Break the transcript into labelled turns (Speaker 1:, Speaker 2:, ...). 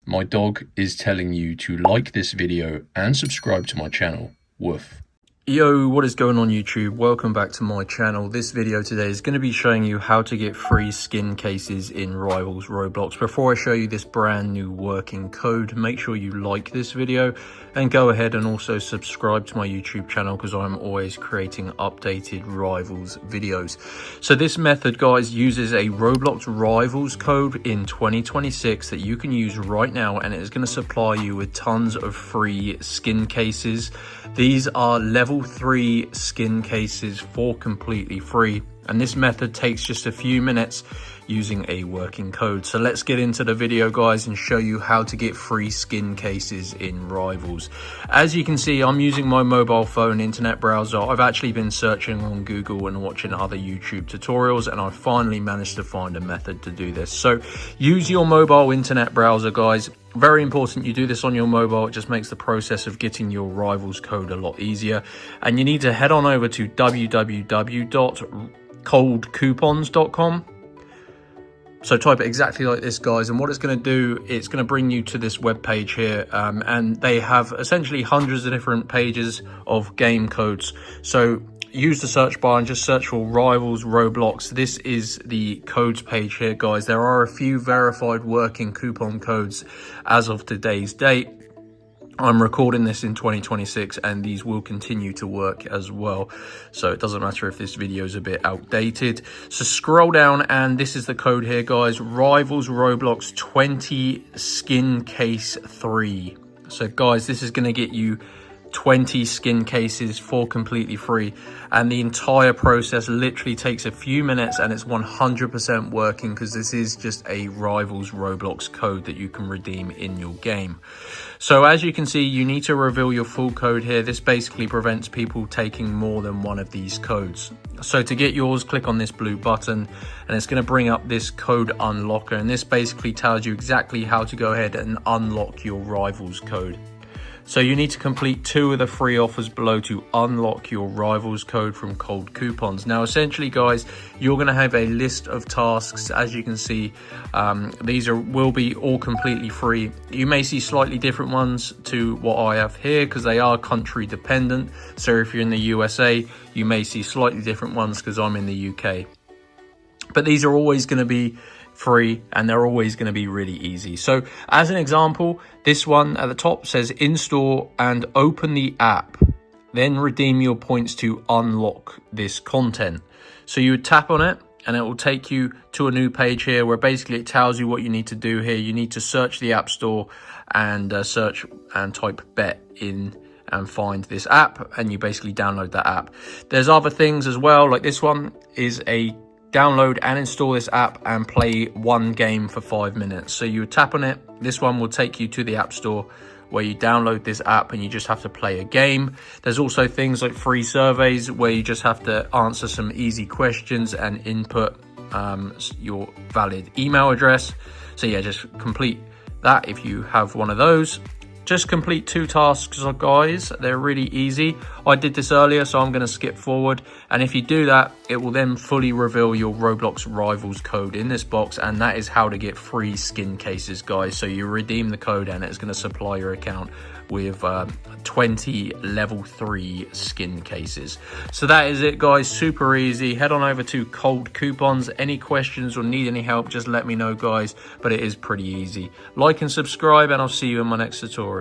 Speaker 1: My dog is telling you to like this video and subscribe to my channel. Woof.
Speaker 2: Yo, what is going on YouTube? Welcome back to my channel. This video today is going to be showing you how to get free skin cases in Rivals Roblox. Before I show you this brand new working code, make sure you like this video and go ahead and also subscribe to my YouTube channel because I'm always creating updated Rivals videos. So this method, guys, uses a Roblox Rivals code in 2026 that you can use right now, and it is going to supply you with tons of free skin cases. These are level 3 skin cases for completely free, and this method takes just a few minutes using a working code. So let's get into the video, guys, and show you how to get free skin cases in Rivals. As you can see, I'm using my mobile phone internet browser. I've actually been searching on Google and watching other YouTube tutorials, and I finally managed to find a method to do this. So use your mobile internet browser, guys. Very important you do this on your mobile. It just makes the process of getting your Rivals code a lot easier. And you need to head on over to www.coldcoupons.com. So type it exactly like this, guys, and what it's going to do, it's going to bring you to this web page here, and they have essentially hundreds of different pages of game codes. So use the search bar and just search for Rivals Roblox. This is the codes page here, guys. There are a few verified working coupon codes as of today's date. I'm recording this in 2026 and these will continue to work as well. So it doesn't matter if this video is a bit outdated. So scroll down and this is the code here, guys. Rivals Roblox 20 skin case 3. So guys, this is going to get you 20 skin cases for completely free, and the entire process literally takes a few minutes, and it's 100% working because this is just a Rivals Roblox code that you can redeem in your game. So as you can see, you need to reveal your full code here. This basically prevents people taking more than one of these codes. So to get yours, click on this blue button and it's going to bring up this code unlocker, and this basically tells you exactly how to go ahead and unlock your Rivals code. So you need to complete 2 of the free offers below to unlock your Rivals code from Cold Coupons. Now, essentially, guys, you're going to have a list of tasks. As you can see, these will be all completely free. You may see slightly different ones to what I have here because they are country dependent. So if you're in the USA, you may see slightly different ones because I'm in the UK. But these are always going to be free and they're always going to be really easy. So as an example, this one at the top says install and open the app, then redeem your points to unlock this content. So you would tap on it and it will take you to a new page here where basically it tells you what you need to do here. You need to search the App Store and search and type bet in and find this app, and you basically download that app. There's other things as well, like this one is a download and install this app and play one game for 5 minutes. So you would tap on it. This one will take you to the App Store where you download this app and you just have to play a game. There's also things like free surveys where you just have to answer some easy questions and input your valid email address. So yeah, just complete that if you have one of those. Just complete 2 tasks, guys. They're really easy. I did this earlier, so I'm going to skip forward. And if you do that, it will then fully reveal your Roblox Rivals code in this box. And that is how to get free skin cases, guys. So you redeem the code and it's going to supply your account with 20 level 3 skin cases. So that is it, guys. Super easy. Head on over to Cold Coupons. Any questions or need any help, just let me know, guys. But it is pretty easy. Like and subscribe, and I'll see you in my next tutorial.